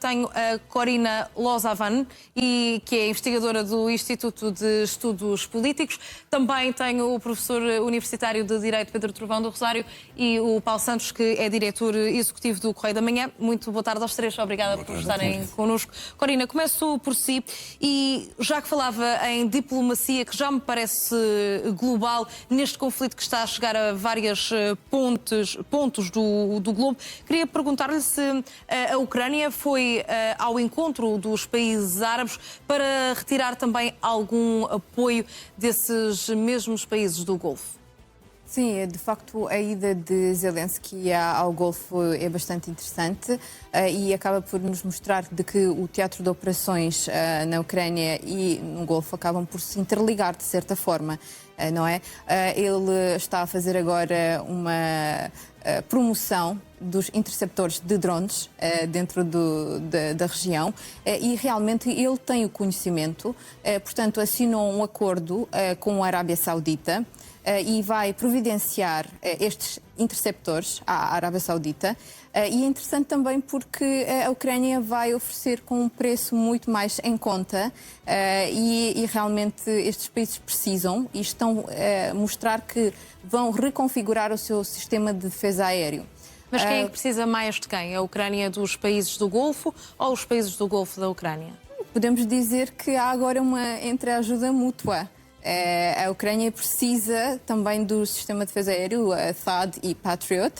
tenho a Corina Lozavan, que é investigadora do Instituto de Estudos Políticos. Também tenho o professor universitário de Direito Pedro Trovão do Rosário e o Paulo Santos, que é diretor executivo do Correio da Manhã. Muito boa tarde aos três. Obrigada por estarem connosco. Corina, começo por si. E já que falava em diplomacia, que já me parece global, neste conflito que está a chegar a vários pontos do globo, queria perguntar-lhe se a Ucrânia foi ao encontro dos países árabes para retirar também algum apoio desses mesmos países do Golfo. Sim, de facto a ida de Zelensky ao Golfo é bastante interessante e acaba por nos mostrar de que o teatro de operações na Ucrânia e no Golfo acabam por se interligar de certa forma, não é? Ele está a fazer agora uma promoção dos interceptores de drones dentro da região e realmente ele tem o conhecimento, portanto assinou um acordo com a Arábia Saudita e vai providenciar estes interceptores à Arábia Saudita. E é interessante também porque a Ucrânia vai oferecer com um preço muito mais em conta e realmente estes países precisam e estão a mostrar que vão reconfigurar o seu sistema de defesa aéreo. Mas quem é que precisa mais de quem? A Ucrânia dos países do Golfo ou os países do Golfo da Ucrânia? Podemos dizer que há agora uma entreajuda mútua. A Ucrânia precisa também do sistema de defesa aéreo, THAAD e Patriot,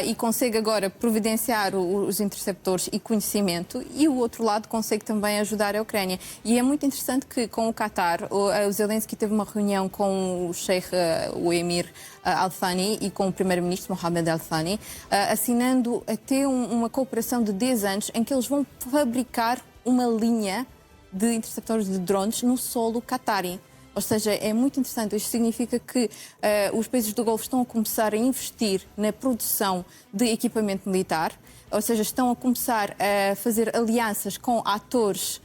e consegue agora providenciar os interceptores e conhecimento, e o outro lado consegue também ajudar a Ucrânia. E é muito interessante que com o Qatar, o Zelensky teve uma reunião com o Sheikh, o Emir Al Thani e com o primeiro-ministro Mohammed Al Thani, assinando até uma cooperação de 10 anos em que eles vão fabricar uma linha de interceptores de drones no solo qatari. Ou seja, é muito interessante. Isto significa que os países do Golfo estão a começar a investir na produção de equipamento militar, ou seja, estão a começar a fazer alianças com atores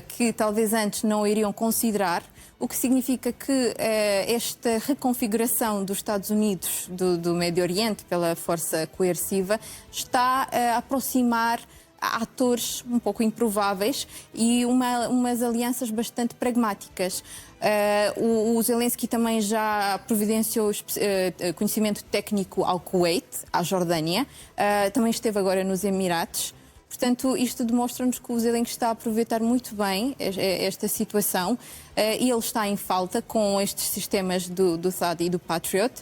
que talvez antes não iriam considerar, o que significa que esta reconfiguração dos Estados Unidos do Médio Oriente pela força coerciva está a aproximar atores um pouco improváveis e umas alianças bastante pragmáticas. O Zelensky também já providenciou conhecimento técnico ao Kuwait, à Jordânia, também esteve agora nos Emirados. Portanto, isto demonstra-nos que o Zelensky está a aproveitar muito bem esta situação e ele está em falta com estes sistemas do THAAD e do Patriot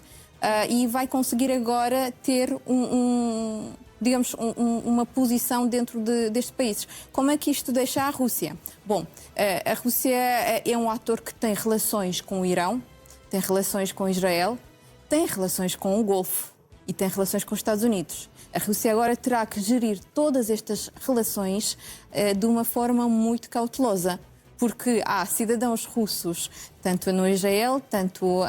e vai conseguir agora ter digamos, uma posição dentro destes países. Como é que isto deixa a Rússia? Bom, a Rússia é um ator que tem relações com o Irão, tem relações com Israel, tem relações com o Golfo e tem relações com os Estados Unidos. A Rússia agora terá que gerir todas estas relações de uma forma muito cautelosa, porque há cidadãos russos, tanto no Israel, tanto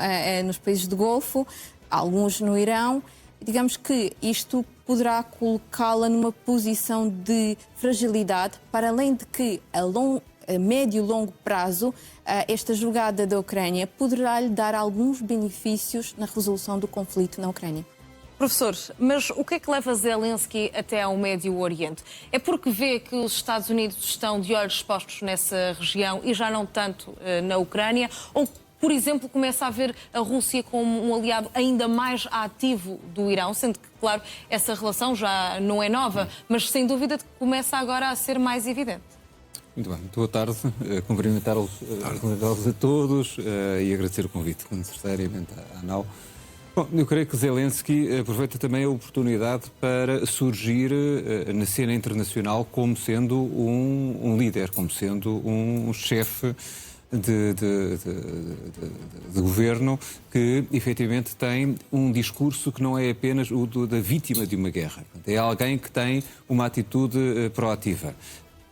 nos países do Golfo, alguns no Irão. Digamos que isto poderá colocá-la numa posição de fragilidade, para além de que a médio e longo prazo esta jogada da Ucrânia poderá lhe dar alguns benefícios na resolução do conflito na Ucrânia. Professor, mas o que é que leva Zelensky até ao Médio Oriente? É porque vê que os Estados Unidos estão de olhos expostos nessa região e já não tanto na Ucrânia? Ou, por exemplo, começa a ver a Rússia como um aliado ainda mais ativo do Irão, sendo que, claro, essa relação já não é nova, mas sem dúvida começa agora a ser mais evidente. Muito bem, muito boa tarde. Cumprimentá-los a todos e agradecer o convite, necessariamente à ANAU. Bom, eu creio que Zelensky aproveita também a oportunidade para surgir na cena internacional como sendo um líder, como sendo um chefe de governo que efetivamente tem um discurso que não é apenas o da vítima de uma guerra. É alguém que tem uma atitude proativa.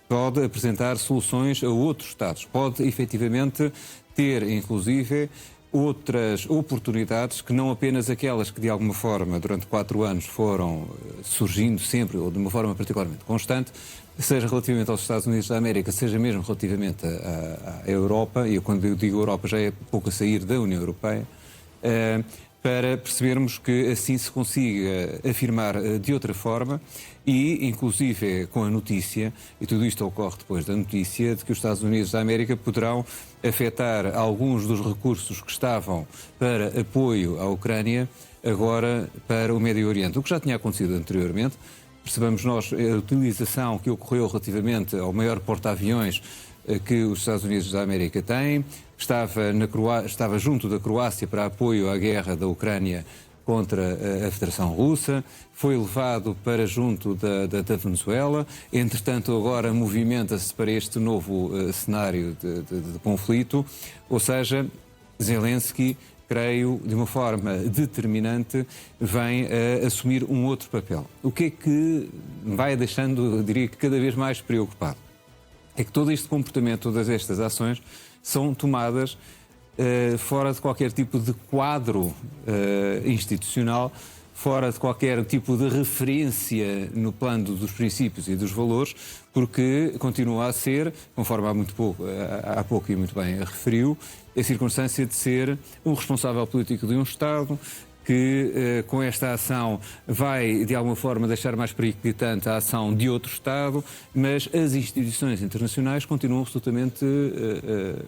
Pode apresentar soluções a outros Estados. Pode efetivamente ter, inclusive, outras oportunidades que não apenas aquelas que de alguma forma durante 4 anos foram surgindo sempre ou de uma forma particularmente constante, seja relativamente aos Estados Unidos da América, seja mesmo relativamente à Europa, e quando eu digo Europa já é pouco a sair da União Europeia, para percebermos que assim se consiga afirmar de outra forma e, inclusive, com a notícia, e tudo isto ocorre depois da notícia, de que os Estados Unidos da América poderão afetar alguns dos recursos que estavam para apoio à Ucrânia agora para o Médio Oriente, o que já tinha acontecido anteriormente. Percebamos nós a utilização que ocorreu relativamente ao maior porta-aviões que os Estados Unidos da América têm, estava junto da Croácia para apoio à guerra da Ucrânia contra a Federação Russa, foi levado para junto da Venezuela, entretanto agora movimenta-se para este novo cenário de conflito, ou seja, Zelensky, creio, de uma forma determinante, vem a assumir um outro papel. O que é que me vai deixando, eu diria que cada vez mais preocupado? É que todo este comportamento, todas estas ações, são tomadas fora de qualquer tipo de quadro institucional, fora de qualquer tipo de referência no plano dos princípios e dos valores, porque continua a ser, conforme há pouco e muito bem referiu, a circunstância de ser um responsável político de um Estado que com esta ação vai, de alguma forma, deixar mais periclitante a ação de outro Estado, mas as instituições internacionais continuam absolutamente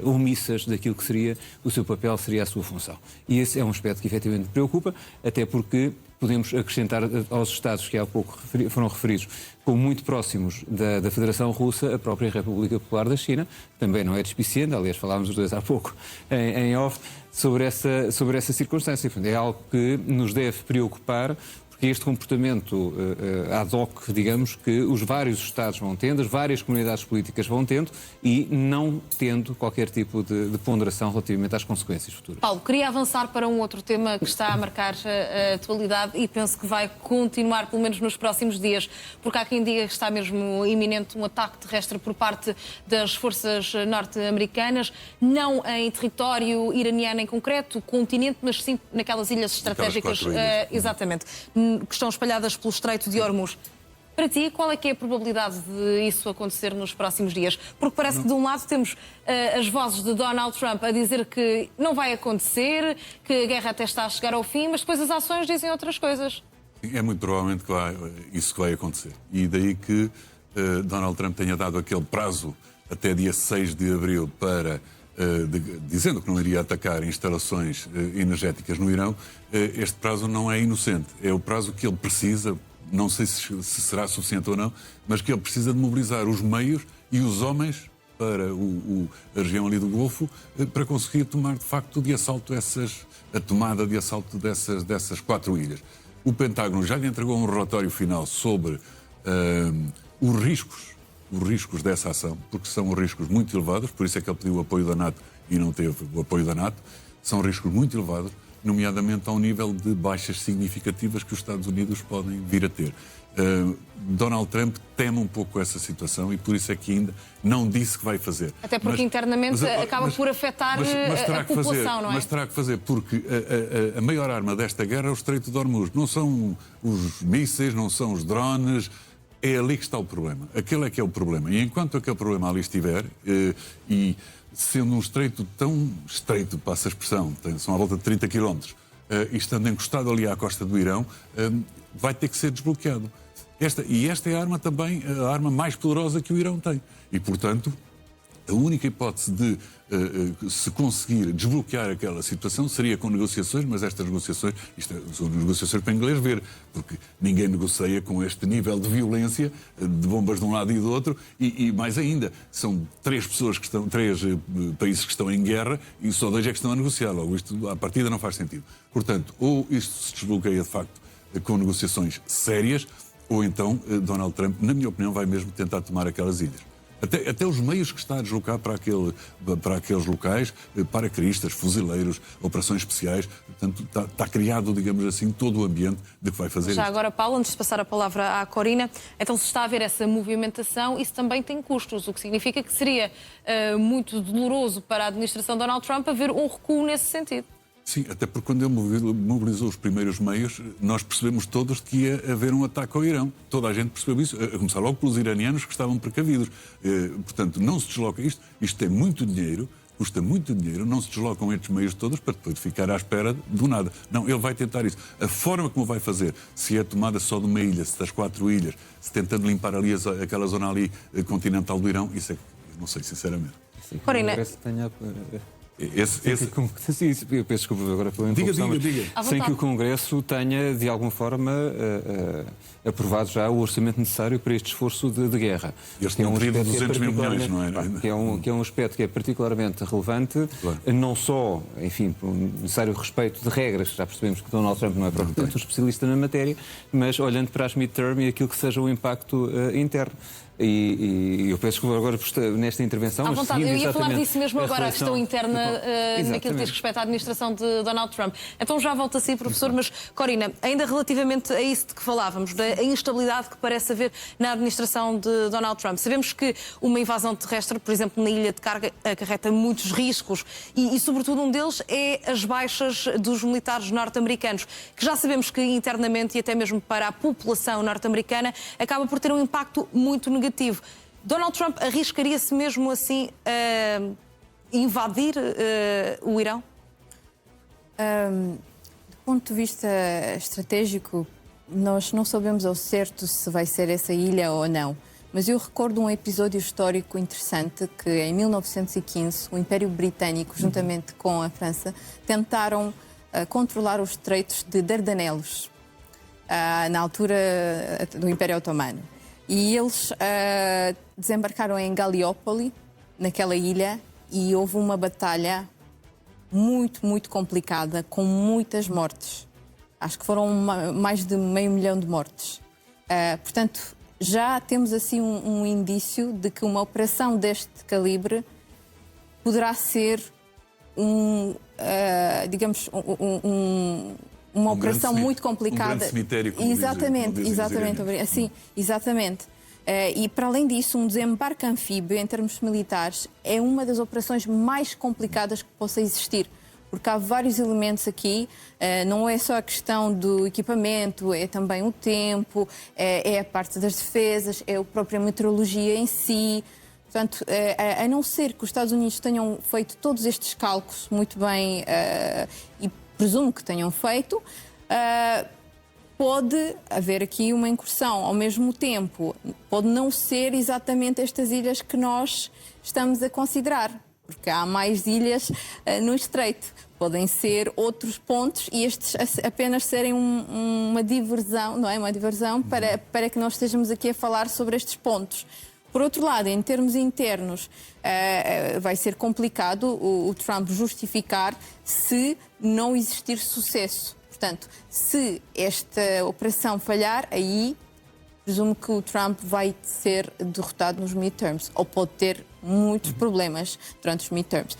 omissas daquilo que seria o seu papel, seria a sua função. E esse é um aspecto que efetivamente preocupa, até porque podemos acrescentar aos Estados que há pouco foram referidos como muito próximos da Federação Russa, a própria República Popular da China, também não é despiciente, aliás falámos os dois há pouco em off, sobre essa circunstância. É algo que nos deve preocupar, porque este comportamento ad hoc, digamos, que os vários Estados vão tendo, as várias comunidades políticas vão tendo e não tendo qualquer tipo de ponderação relativamente às consequências futuras. Paulo, queria avançar para um outro tema que está a marcar a atualidade e penso que vai continuar, pelo menos nos próximos dias, porque há quem diga que está mesmo iminente um ataque terrestre por parte das forças norte-americanas, não em território iraniano em concreto, continente, mas sim naquelas ilhas estratégicas. Exatamente. Que estão espalhadas pelo Estreito de Hormuz. Para ti, qual é que é a probabilidade de isso acontecer nos próximos dias? Porque parece que de um lado temos as vozes de Donald Trump a dizer que não vai acontecer, que a guerra até está a chegar ao fim, mas depois as ações dizem outras coisas. É muito provavelmente isso que vai acontecer. E daí que Donald Trump tenha dado aquele prazo até dia 6 de abril para... dizendo que não iria atacar instalações energéticas no Irão, este prazo não é inocente. É o prazo que ele precisa, não sei se será suficiente ou não, mas que ele precisa de mobilizar os meios e os homens para a região ali do Golfo para conseguir tomar, de facto, a tomada de assalto dessas 4 ilhas. O Pentágono já lhe entregou um relatório final sobre os riscos dessa ação, porque são riscos muito elevados, por isso é que ele pediu o apoio da NATO e não teve o apoio da NATO. São riscos muito elevados, nomeadamente ao nível de baixas significativas que os Estados Unidos podem vir a ter. Donald Trump teme um pouco essa situação e por isso é que ainda não disse que vai fazer. Até porque internamente acaba por afetar a população, não é? Mas terá que fazer, porque a maior arma desta guerra é o Estreito de Hormuz. Não são os mísseis, não são os drones. É ali que está o problema. Aquele é que é o problema. E enquanto aquele problema ali estiver, e sendo um estreito tão estreito, passa a expressão, são à volta de 30 km, e estando encostado ali à costa do Irão, vai ter que ser desbloqueado. Esta é a arma também, a arma mais poderosa que o Irão tem. E, portanto, a única hipótese de se conseguir desbloquear aquela situação seria com negociações, mas estas negociações, são negociações para inglês ver, porque ninguém negocia com este nível de violência, de bombas de um lado e do outro, e mais ainda, são 3 países que estão em guerra e só 2 é que estão a negociar. Logo, isto à partida não faz sentido. Portanto, ou isto se desbloqueia de facto com negociações sérias, ou então Donald Trump, na minha opinião, vai mesmo tentar tomar aquelas ilhas. Até os meios que está a deslocar para aqueles locais, paraquedistas, fuzileiros, operações especiais, portanto, está criado, digamos assim, todo o ambiente de que vai fazer Já isto. agora, Paulo, antes de passar a palavra à Corina, então se está a haver essa movimentação, isso também tem custos, o que significa que seria muito doloroso para a administração de Donald Trump haver um recuo nesse sentido. Sim, até porque quando ele mobilizou os primeiros meios, nós percebemos todos que ia haver um ataque ao Irão. Toda a gente percebeu isso, a começar logo pelos iranianos que estavam precavidos. Portanto, não se desloca isto tem muito dinheiro, custa muito dinheiro, não se deslocam estes meios todos para depois ficar à espera do nada. Não, ele vai tentar isso. A forma como vai fazer, se é tomada só de uma ilha, se das 4 ilhas, se tentando limpar ali aquela zona ali continental do Irão, isso é que não sei, sinceramente. Corina. Eu peço desculpa agora pela interrupção. Diga. Sem que o Congresso tenha, de alguma forma, aprovado já o orçamento necessário para este esforço de guerra. Eles tinham pedido 200 mil milhões, não é? Que é um aspecto que é particularmente relevante, claro. Não só, enfim, por um necessário respeito de regras, já percebemos que Donald Trump não é propriamente um especialista na matéria, mas olhando para as midterm e aquilo que seja o impacto interno. E eu peço desculpa agora nesta intervenção. À mas vontade, eu ia falar exatamente disso mesmo agora, a questão interna naquilo que diz Exatamente. respeito à administração de Donald Trump. Então já volto a si, professor, mas Corina, ainda relativamente a isso de que falávamos, da instabilidade que parece haver na administração de Donald Trump. Sabemos que uma invasão terrestre, por exemplo, na ilha de Carga, acarreta muitos riscos e sobretudo um deles é as baixas dos militares norte-americanos, que já sabemos que internamente e até mesmo para a população norte-americana acaba por ter um impacto muito negativo. Donald Trump arriscaria-se mesmo assim a invadir o Irão? Do ponto de vista estratégico, nós não sabemos ao certo se vai ser essa ilha ou não. Mas eu recordo um episódio histórico interessante que, em 1915, o Império Britânico, juntamente com a França, tentaram controlar os estreitos de Dardanelos, na altura do Império Otomano. E eles desembarcaram em Gallipoli, naquela ilha, e houve uma batalha muito, muito complicada, com muitas mortes. Acho que foram mais de 500 mil de mortes. Portanto, já temos assim um indício de que uma operação deste calibre poderá ser uma operação muito complicada. Um grande cemitério, como exatamente. Sim, exatamente. E para além disso, um desembarque anfíbio em termos militares é uma das operações mais complicadas que possa existir, porque há vários elementos aqui, não é só a questão do equipamento, é também o tempo, é a parte das defesas, é a própria meteorologia em si. Portanto, a não ser que os Estados Unidos tenham feito todos estes cálculos muito bem, e presumo que tenham feito, pode haver aqui uma incursão. Ao mesmo tempo, pode não ser exatamente estas ilhas que nós estamos a considerar, porque há mais ilhas no estreito. Podem ser outros pontos e estes apenas serem uma diversão, não é? Uma diversão para que nós estejamos aqui a falar sobre estes pontos. Por outro lado, em termos internos, vai ser complicado o Trump justificar se não existir sucesso. Portanto, se esta operação falhar, aí presumo que o Trump vai ser derrotado nos midterms, ou pode ter muitos problemas durante os midterms.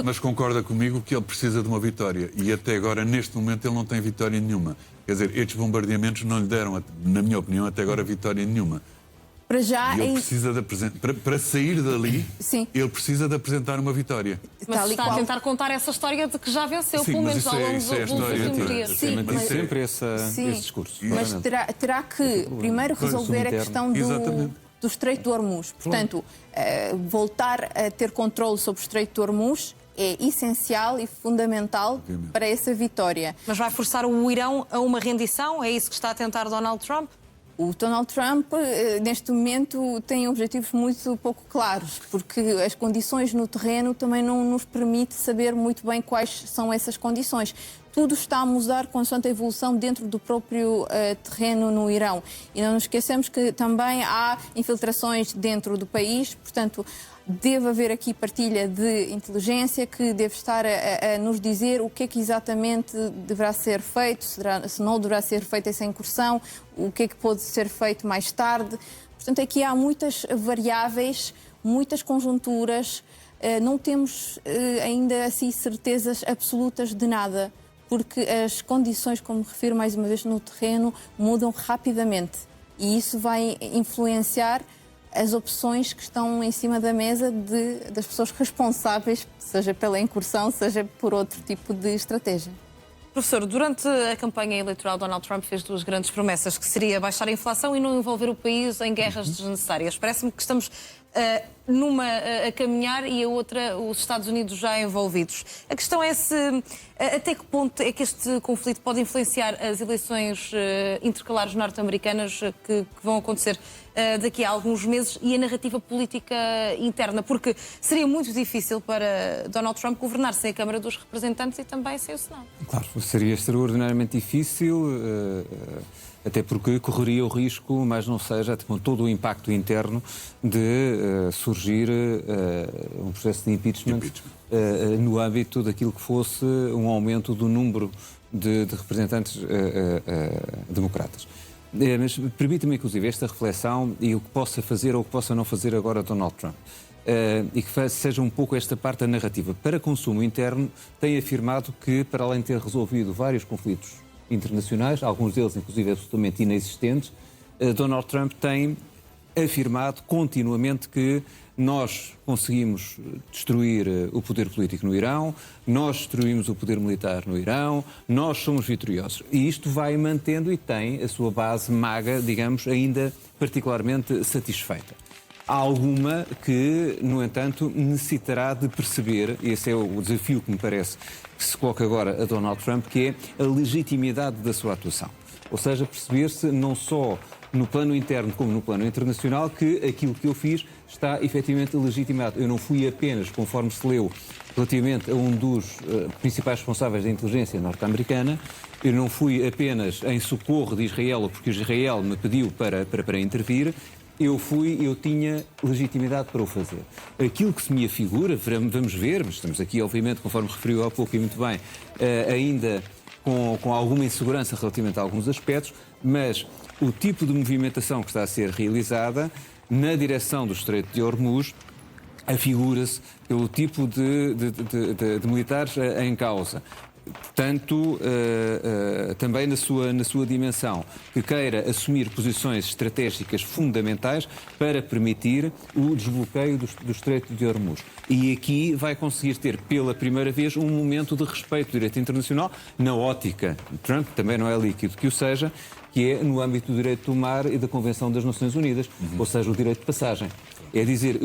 Mas concorda comigo que ele precisa de uma vitória e até agora, neste momento, ele não tem vitória nenhuma. Quer dizer, estes bombardeamentos não lhe deram, na minha opinião, até agora vitória nenhuma. Para já, e ele precisa de apresentar, para sair dali, sim, ele precisa de apresentar uma vitória. Mas está a tentar contar essa história de que já venceu, sim, pelo menos ao longo dos últimos dias. Sim, mas sempre esse discurso. Mas terá que primeiro resolver a questão do Estreito de Hormuz. Portanto, voltar a ter controle sobre o Estreito de Hormuz é essencial e fundamental para essa vitória. Mas vai forçar o Irão a uma rendição? É isso que está a tentar Donald Trump? O Donald Trump, neste momento, tem objetivos muito pouco claros, porque as condições no terreno também não nos permite saber muito bem quais são essas condições. Tudo está a mudar consoante a evolução dentro do próprio terreno no Irão. E não nos esquecemos que também há infiltrações dentro do país, portanto, deve haver aqui partilha de inteligência que deve estar a nos dizer o que é que exatamente deverá ser feito, se não deverá ser feita essa incursão, o que é que pode ser feito mais tarde. Portanto, aqui há muitas variáveis, muitas conjunturas, não temos ainda assim certezas absolutas de nada, porque as condições, como me refiro mais uma vez, no terreno mudam rapidamente e isso vai influenciar as opções que estão em cima da mesa das pessoas responsáveis, seja pela incursão, seja por outro tipo de estratégia. Professor, durante a campanha eleitoral, Donald Trump fez duas grandes promessas, que seria baixar a inflação e não envolver o país em guerras desnecessárias. Parece-me que estamos numa a caminhar e a outra os Estados Unidos já envolvidos. A questão é se até que ponto é que este conflito pode influenciar as eleições intercalares norte-americanas que vão acontecer daqui a alguns meses e a narrativa política interna, porque seria muito difícil para Donald Trump governar sem a Câmara dos Representantes e também sem o Senado. Claro, seria extraordinariamente difícil, até porque correria o risco, mas não seja, com todo o impacto interno, de surgir um processo de impeachment. No âmbito daquilo que fosse um aumento do número de representantes democratas. Mas permita-me, inclusive, esta reflexão e o que possa fazer ou o que possa não fazer agora Donald Trump. E que seja um pouco esta parte da narrativa. Para consumo interno, tem afirmado que, para além de ter resolvido vários conflitos internacionais, alguns deles, inclusive, absolutamente inexistentes, Donald Trump tem afirmado continuamente que nós conseguimos destruir o poder político no Irão, nós destruímos o poder militar no Irão, nós somos vitoriosos. E isto vai mantendo e tem a sua base maga, digamos, ainda particularmente satisfeita. Há alguma que, no entanto, necessitará de perceber, e esse é o desafio que me parece que se coloca agora a Donald Trump, que é a legitimidade da sua atuação. Ou seja, perceber-se não só no plano interno como no plano internacional que aquilo que eu fiz está efetivamente legitimado. Eu não fui apenas, conforme se leu, relativamente a um dos principais responsáveis da inteligência norte-americana, eu não fui apenas em socorro de Israel, porque Israel me pediu para intervir, eu tinha legitimidade para o fazer. Aquilo que se me afigura, vamos ver, mas estamos aqui, obviamente, conforme referiu há pouco e muito bem, ainda com alguma insegurança relativamente a alguns aspectos, mas o tipo de movimentação que está a ser realizada na direção do Estreito de Hormuz afigura-se pelo tipo de militares em causa. Tanto também na sua dimensão, que queira assumir posições estratégicas fundamentais para permitir o desbloqueio do Estreito de Hormuz. E aqui vai conseguir ter pela primeira vez um momento de respeito do direito internacional, na ótica de Trump, também não é líquido que o seja, que é no âmbito do direito do mar e da Convenção das Nações Unidas, ou seja, o direito de passagem. É dizer,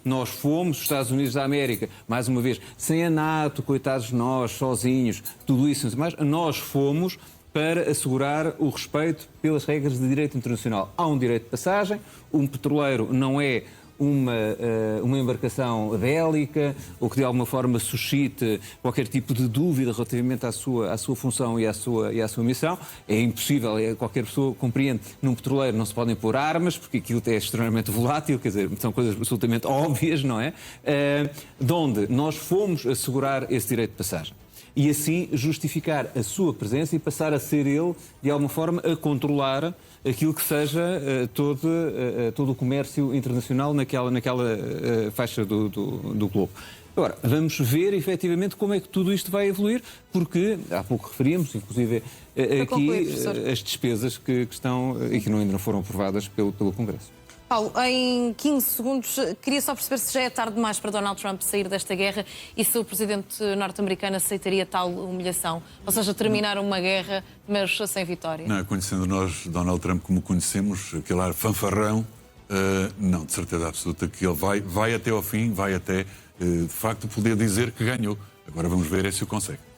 nós fomos, os Estados Unidos da América, mais uma vez, sem a NATO, coitados de nós, sozinhos, tudo isso, mas nós fomos para assegurar o respeito pelas regras de direito internacional. Há um direito de passagem, um petroleiro não é uma embarcação bélica ou que de alguma forma suscite qualquer tipo de dúvida relativamente à sua função e à sua missão. É impossível, qualquer pessoa compreende, num petroleiro não se podem pôr armas porque aquilo é extremamente volátil, quer dizer, são coisas absolutamente óbvias, não é? De onde nós fomos assegurar esse direito de passagem. E assim justificar a sua presença e passar a ser ele, de alguma forma, a controlar aquilo que seja todo o comércio internacional naquela faixa do globo. Agora, vamos ver efetivamente como é que tudo isto vai evoluir, porque há pouco referíamos, inclusive, aqui as despesas que estão e que ainda não foram aprovadas pelo Congresso. Paulo, em 15 segundos, queria só perceber se já é tarde demais para Donald Trump sair desta guerra e se o presidente norte-americano aceitaria tal humilhação. Ou seja, terminar uma guerra, mas sem vitória. Não, conhecendo nós Donald Trump como conhecemos, aquele ar fanfarrão, não, de certeza absoluta que ele vai até ao fim, vai até, de facto, poder dizer que ganhou. Agora vamos ver se o consegue.